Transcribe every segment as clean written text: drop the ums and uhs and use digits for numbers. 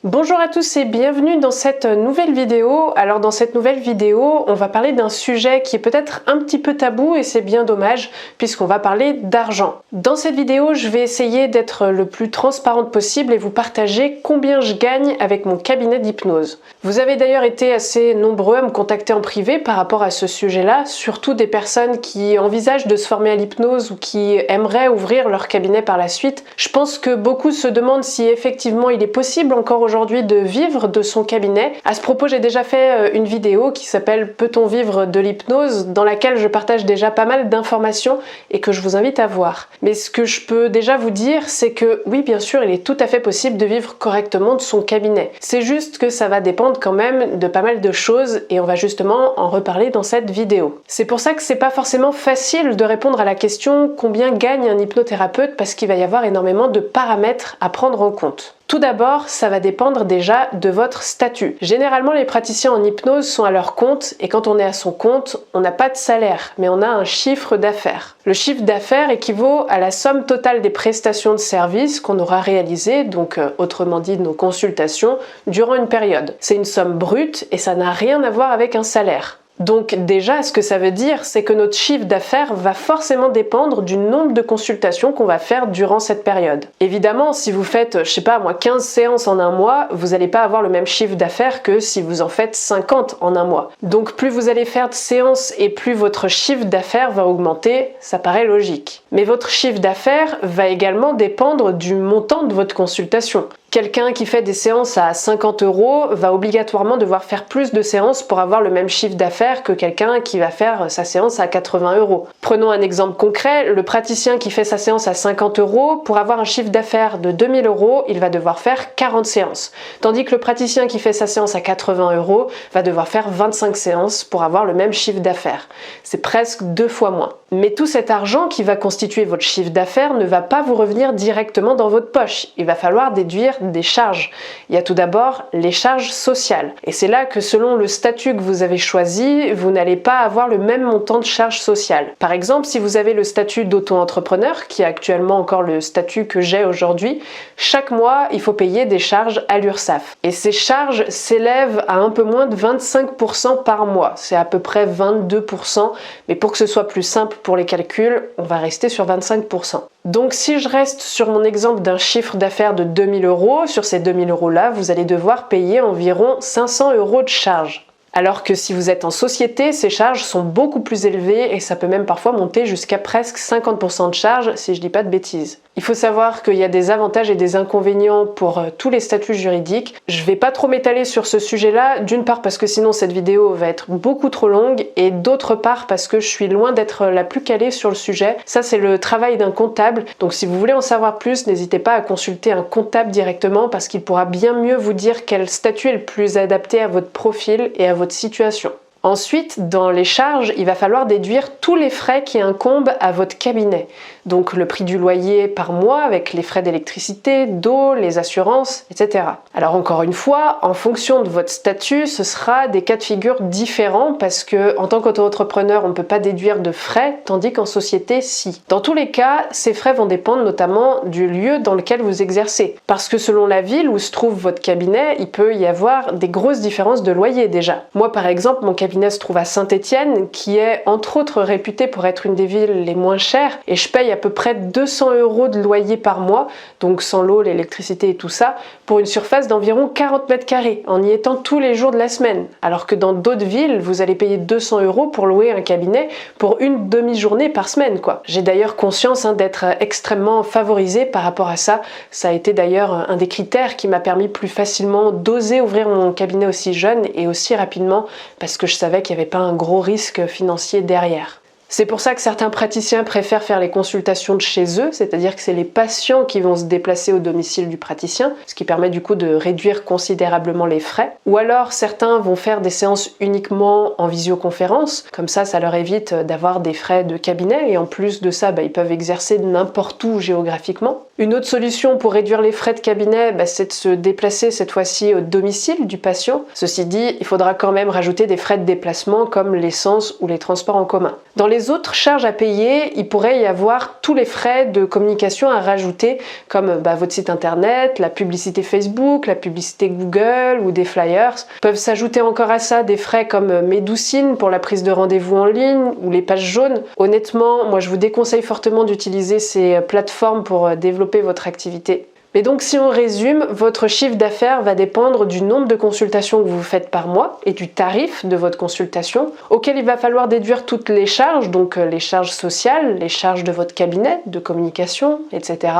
Bonjour à tous et bienvenue dans cette nouvelle vidéo. Alors dans cette nouvelle vidéo, on va parler d'un sujet qui est peut-être un petit peu tabou et c'est bien dommage puisqu'on va parler d'argent. Dans cette vidéo, je vais essayer d'être le plus transparente possible et vous partager combien je gagne avec mon cabinet d'hypnose. Vous avez d'ailleurs été assez nombreux à me contacter en privé par rapport à ce sujet-là, surtout des personnes qui envisagent de se former à l'hypnose ou qui aimeraient ouvrir leur cabinet par la suite. Je pense que beaucoup se demandent si effectivement il est possible encore aujourd'hui de vivre de son cabinet. À ce propos, j'ai déjà fait une vidéo qui s'appelle Peut-on vivre de l'hypnose, dans laquelle je partage déjà pas mal d'informations et que je vous invite à voir. Mais ce que je peux déjà vous dire, c'est que oui, bien sûr, il est tout à fait possible de vivre correctement de son cabinet. C'est juste que ça va dépendre quand même de pas mal de choses et on va justement en reparler dans cette vidéo. C'est pour ça que c'est pas forcément facile de répondre à la question combien gagne un hypnothérapeute parce qu'il va y avoir énormément de paramètres à prendre en compte. Tout d'abord, ça va dépendre déjà de votre statut. Généralement, les praticiens en hypnose sont à leur compte et quand on est à son compte, on n'a pas de salaire, mais on a un chiffre d'affaires. Le chiffre d'affaires équivaut à la somme totale des prestations de services qu'on aura réalisées, donc autrement dit nos consultations, durant une période. C'est une somme brute et ça n'a rien à voir avec un salaire. Donc déjà, ce que ça veut dire, c'est que notre chiffre d'affaires va forcément dépendre du nombre de consultations qu'on va faire durant cette période. Évidemment, si vous faites, je sais pas moi, 15 séances en un mois, vous n'allez pas avoir le même chiffre d'affaires que si vous en faites 50 en un mois. Donc plus vous allez faire de séances et plus votre chiffre d'affaires va augmenter, ça paraît logique. Mais votre chiffre d'affaires va également dépendre du montant de votre consultation. Quelqu'un qui fait des séances à 50 € va obligatoirement devoir faire plus de séances pour avoir le même chiffre d'affaires que quelqu'un qui va faire sa séance à 80 €. Prenons un exemple concret, le praticien qui fait sa séance à 50 €, pour avoir un chiffre d'affaires de 2000 €, il va devoir faire 40 séances. Tandis que le praticien qui fait sa séance à 80 € va devoir faire 25 séances pour avoir le même chiffre d'affaires. C'est presque 2 fois moins. Mais tout cet argent qui va constituer votre chiffre d'affaires ne va pas vous revenir directement dans votre poche. Il va falloir déduire des charges. Il y a tout d'abord les charges sociales. Et c'est là que selon le statut que vous avez choisi, vous n'allez pas avoir le même montant de charges sociales. Par exemple, si vous avez le statut d'auto-entrepreneur, qui est actuellement encore le statut que j'ai aujourd'hui, chaque mois, il faut payer des charges à l'URSSAF. Et ces charges s'élèvent à un peu moins de 25% par mois. C'est à peu près 22%, mais pour que ce soit plus simple pour les calculs, on va rester sur 25%. Donc si je reste sur mon exemple d'un chiffre d'affaires de 2000 €, sur ces 2000 € là, vous allez devoir payer environ 500 € de charges. Alors que si vous êtes en société, ces charges sont beaucoup plus élevées et ça peut même parfois monter jusqu'à presque 50% de charges si je dis pas de bêtises. Il faut savoir qu'il y a des avantages et des inconvénients pour tous les statuts juridiques. Je vais pas trop m'étaler sur ce sujet-là, d'une part parce que sinon cette vidéo va être beaucoup trop longue et d'autre part parce que je suis loin d'être la plus calée sur le sujet. Ça c'est le travail d'un comptable, donc si vous voulez en savoir plus, n'hésitez pas à consulter un comptable directement parce qu'il pourra bien mieux vous dire quel statut est le plus adapté à votre profil et à votre situation. Ensuite, dans les charges, il va falloir déduire tous les frais qui incombent à votre cabinet. Donc le prix du loyer par mois avec les frais d'électricité, d'eau, les assurances, etc. Alors encore une fois, en fonction de votre statut, ce sera des cas de figure différents parce que en tant qu'auto-entrepreneur, on ne peut pas déduire de frais, tandis qu'en société, si. Dans tous les cas, ces frais vont dépendre notamment du lieu dans lequel vous exercez. Parce que selon la ville où se trouve votre cabinet, il peut y avoir des grosses différences de loyer déjà. Moi par exemple, mon cabinet se trouve à Saint-Étienne, qui est entre autres réputée pour être une des villes les moins chères, et je paye à peu près 200 € de loyer par mois, donc sans l'eau, l'électricité et tout ça, pour une surface d'environ 40 mètres carrés, en y étant tous les jours de la semaine. Alors que dans d'autres villes, vous allez payer 200 € pour louer un cabinet pour une demi-journée par semaine, quoi. J'ai d'ailleurs conscience d'être extrêmement favorisée par rapport à ça. Ça a été d'ailleurs un des critères qui m'a permis plus facilement d'oser ouvrir mon cabinet aussi jeune et aussi rapidement, parce que je savais qu'il n'y avait pas un gros risque financier derrière. C'est pour ça que certains praticiens préfèrent faire les consultations de chez eux, c'est-à-dire que c'est les patients qui vont se déplacer au domicile du praticien, ce qui permet du coup de réduire considérablement les frais. Ou alors certains vont faire des séances uniquement en visioconférence, comme ça leur évite d'avoir des frais de cabinet et en plus de ça, ils peuvent exercer n'importe où géographiquement. Une autre solution pour réduire les frais de cabinet, c'est de se déplacer cette fois-ci au domicile du patient. Ceci dit, il faudra quand même rajouter des frais de déplacement comme l'essence ou les transports en commun. Dans les autres charges à payer, il pourrait y avoir tous les frais de communication à rajouter comme votre site internet, la publicité Facebook, la publicité Google ou des flyers. Peuvent s'ajouter encore à ça des frais comme Médoucine pour la prise de rendez-vous en ligne ou les pages jaunes. Honnêtement, moi je vous déconseille fortement d'utiliser ces plateformes pour développer votre activité. Mais donc si on résume, votre chiffre d'affaires va dépendre du nombre de consultations que vous faites par mois et du tarif de votre consultation, auquel il va falloir déduire toutes les charges, donc les charges sociales, les charges de votre cabinet, de communication, etc.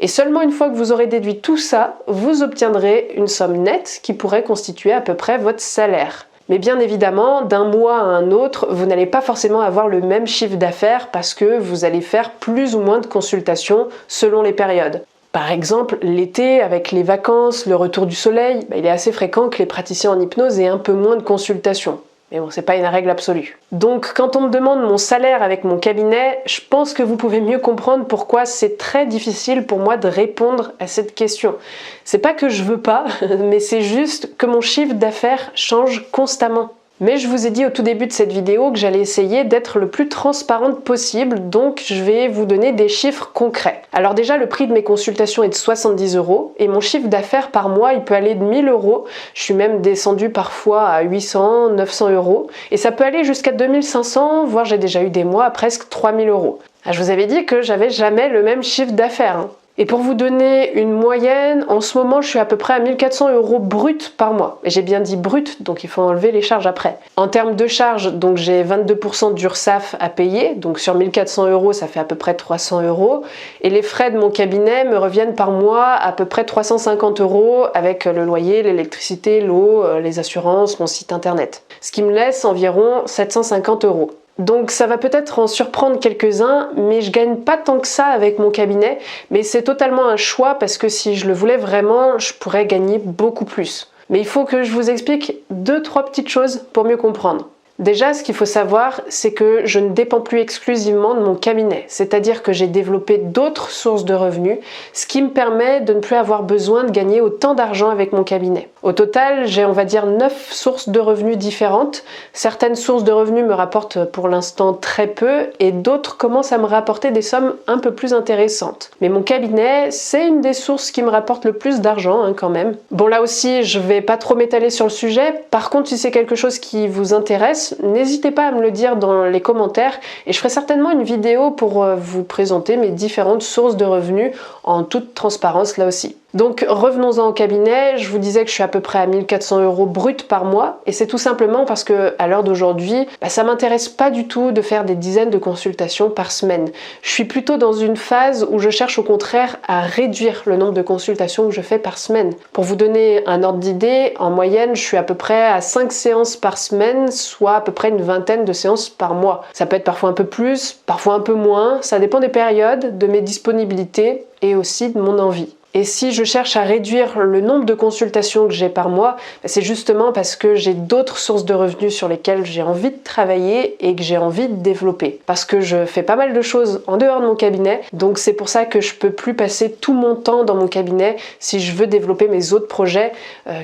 Et seulement une fois que vous aurez déduit tout ça, vous obtiendrez une somme nette qui pourrait constituer à peu près votre salaire. Mais bien évidemment, d'un mois à un autre, vous n'allez pas forcément avoir le même chiffre d'affaires parce que vous allez faire plus ou moins de consultations selon les périodes. Par exemple, l'été, avec les vacances, le retour du soleil, il est assez fréquent que les praticiens en hypnose aient un peu moins de consultations. Mais bon, c'est pas une règle absolue. Donc, quand on me demande mon salaire avec mon cabinet, je pense que vous pouvez mieux comprendre pourquoi c'est très difficile pour moi de répondre à cette question. C'est pas que je veux pas, mais c'est juste que mon chiffre d'affaires change constamment. Mais je vous ai dit au tout début de cette vidéo que j'allais essayer d'être le plus transparente possible, donc je vais vous donner des chiffres concrets. Alors déjà, le prix de mes consultations est de 70 € et mon chiffre d'affaires par mois, il peut aller de 1000 €. Je suis même descendue parfois à 800, 900 € et ça peut aller jusqu'à 2500, voire j'ai déjà eu des mois à presque 3000 €. Je vous avais dit que j'avais jamais le même chiffre d'affaires. Et pour vous donner une moyenne, en ce moment je suis à peu près à 1400 € brut par mois. Et j'ai bien dit brut, donc il faut enlever les charges après. En termes de charges, donc j'ai 22% d'URSSAF à payer, donc sur 1400 € ça fait à peu près 300 €. Et les frais de mon cabinet me reviennent par mois à peu près 350 € avec le loyer, l'électricité, l'eau, les assurances, mon site internet. Ce qui me laisse environ 750 €. Donc ça va peut-être en surprendre quelques-uns, mais je gagne pas tant que ça avec mon cabinet, mais c'est totalement un choix parce que si je le voulais vraiment, je pourrais gagner beaucoup plus. Mais il faut que je vous explique 2-3 petites choses pour mieux comprendre. Déjà, ce qu'il faut savoir, c'est que je ne dépends plus exclusivement de mon cabinet, c'est-à-dire que j'ai développé d'autres sources de revenus, ce qui me permet de ne plus avoir besoin de gagner autant d'argent avec mon cabinet. Au total, j'ai on va dire 9 sources de revenus différentes. Certaines sources de revenus me rapportent pour l'instant très peu et d'autres commencent à me rapporter des sommes un peu plus intéressantes. Mais mon cabinet, c'est une des sources qui me rapporte le plus d'argent quand même. Bon, là aussi, je vais pas trop m'étaler sur le sujet. Par contre, si c'est quelque chose qui vous intéresse, n'hésitez pas à me le dire dans les commentaires et je ferai certainement une vidéo pour vous présenter mes différentes sources de revenus en toute transparence là aussi. Donc revenons-en au cabinet, je vous disais que je suis à peu près à 1400 € brut par mois et c'est tout simplement parce que à l'heure d'aujourd'hui, ça m'intéresse pas du tout de faire des dizaines de consultations par semaine. Je suis plutôt dans une phase où je cherche au contraire à réduire le nombre de consultations que je fais par semaine. Pour vous donner un ordre d'idée, en moyenne, je suis à peu près à 5 séances par semaine, soit à peu près une vingtaine de séances par mois. Ça peut être parfois un peu plus, parfois un peu moins, ça dépend des périodes, de mes disponibilités et aussi de mon envie. Et si je cherche à réduire le nombre de consultations que j'ai par mois, c'est justement parce que j'ai d'autres sources de revenus sur lesquelles j'ai envie de travailler et que j'ai envie de développer. Parce que je fais pas mal de choses en dehors de mon cabinet, donc c'est pour ça que je peux plus passer tout mon temps dans mon cabinet si je veux développer mes autres projets,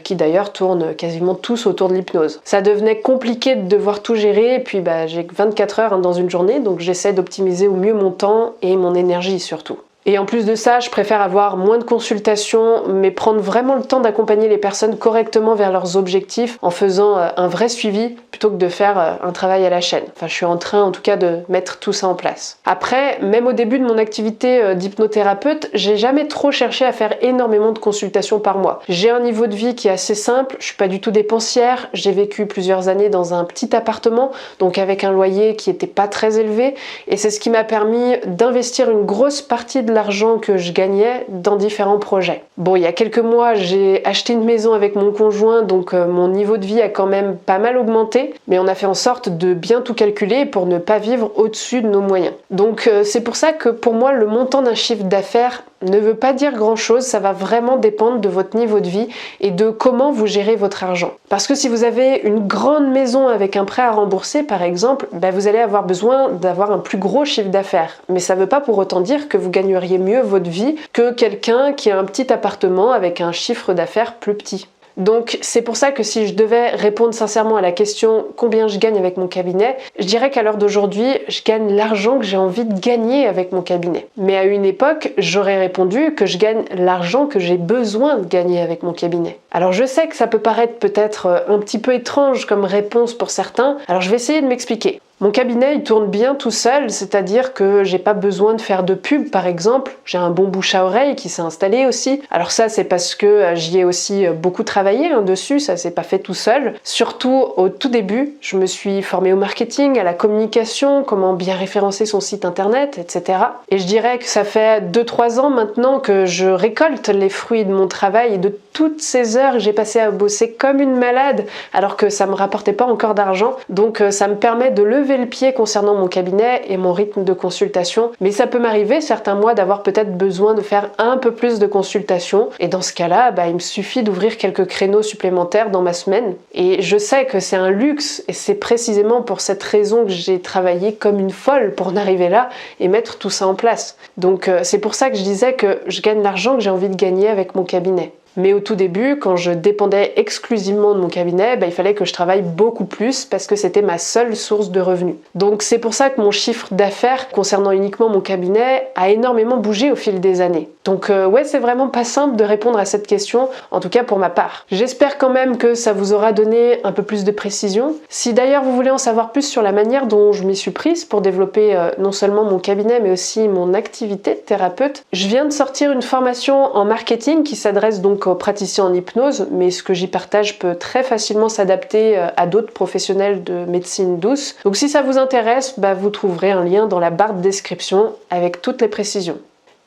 qui d'ailleurs tournent quasiment tous autour de l'hypnose. Ça devenait compliqué de devoir tout gérer, et puis j'ai que 24 heures dans une journée, donc j'essaie d'optimiser au mieux mon temps et mon énergie surtout. Et en plus de ça, je préfère avoir moins de consultations, mais prendre vraiment le temps d'accompagner les personnes correctement vers leurs objectifs en faisant un vrai suivi plutôt que de faire un travail à la chaîne. Enfin, je suis en train en tout cas de mettre tout ça en place. Après, même au début de mon activité d'hypnothérapeute, j'ai jamais trop cherché à faire énormément de consultations par mois. J'ai un niveau de vie qui est assez simple, je suis pas du tout dépensière, j'ai vécu plusieurs années dans un petit appartement, donc avec un loyer qui était pas très élevé, et c'est ce qui m'a permis d'investir une grosse partie de l'argent que je gagnais dans différents projets. Bon, il y a quelques mois, j'ai acheté une maison avec mon conjoint, donc mon niveau de vie a quand même pas mal augmenté, mais on a fait en sorte de bien tout calculer pour ne pas vivre au-dessus de nos moyens. Donc c'est pour ça que pour moi, le montant d'un chiffre d'affaires ne veut pas dire grand-chose, ça va vraiment dépendre de votre niveau de vie et de comment vous gérez votre argent. Parce que si vous avez une grande maison avec un prêt à rembourser par exemple, vous allez avoir besoin d'avoir un plus gros chiffre d'affaires. Mais ça ne veut pas pour autant dire que vous gagneriez mieux votre vie que quelqu'un qui a un petit appartement avec un chiffre d'affaires plus petit. Donc c'est pour ça que si je devais répondre sincèrement à la question combien je gagne avec mon cabinet, je dirais qu'à l'heure d'aujourd'hui, je gagne l'argent que j'ai envie de gagner avec mon cabinet. Mais à une époque, j'aurais répondu que je gagne l'argent que j'ai besoin de gagner avec mon cabinet. Alors je sais que ça peut paraître peut-être un petit peu étrange comme réponse pour certains, alors je vais essayer de m'expliquer. Mon cabinet, il tourne bien tout seul, c'est-à-dire que j'ai pas besoin de faire de pub par exemple. J'ai un bon bouche à oreille qui s'est installé aussi. Alors ça, c'est parce que j'y ai aussi beaucoup travaillé dessus, ça s'est pas fait tout seul. Surtout au tout début, je me suis formée au marketing, à la communication, comment bien référencer son site internet, etc. Et je dirais que ça fait 2-3 ans maintenant que je récolte les fruits de mon travail et de toutes ces heures que j'ai passées à bosser comme une malade alors que ça me rapportait pas encore d'argent. Donc ça me permet de lever le pied concernant mon cabinet et mon rythme de consultation, mais ça peut m'arriver certains mois d'avoir peut-être besoin de faire un peu plus de consultations et dans ce cas-là, il me suffit d'ouvrir quelques créneaux supplémentaires dans ma semaine et je sais que c'est un luxe et c'est précisément pour cette raison que j'ai travaillé comme une folle pour en arriver là et mettre tout ça en place. Donc c'est pour ça que je disais que je gagne l'argent que j'ai envie de gagner avec mon cabinet. Mais au tout début, quand je dépendais exclusivement de mon cabinet, il fallait que je travaille beaucoup plus parce que c'était ma seule source de revenus. Donc c'est pour ça que mon chiffre d'affaires concernant uniquement mon cabinet a énormément bougé au fil des années. Donc ouais, c'est vraiment pas simple de répondre à cette question, en tout cas pour ma part. J'espère quand même que ça vous aura donné un peu plus de précision. Si d'ailleurs vous voulez en savoir plus sur la manière dont je m'y suis prise pour développer non seulement mon cabinet mais aussi mon activité de thérapeute, je viens de sortir une formation en marketing qui s'adresse donc aux praticiens en hypnose, mais ce que j'y partage peut très facilement s'adapter à d'autres professionnels de médecine douce. Donc si ça vous intéresse, vous trouverez un lien dans la barre de description avec toutes les précisions.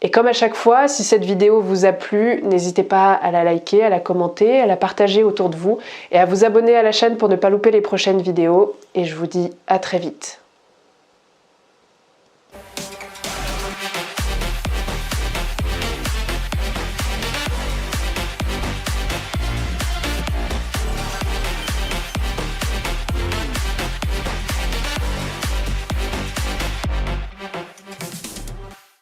Et comme à chaque fois, si cette vidéo vous a plu, n'hésitez pas à la liker, à la commenter, à la partager autour de vous et à vous abonner à la chaîne pour ne pas louper les prochaines vidéos. Et je vous dis à très vite.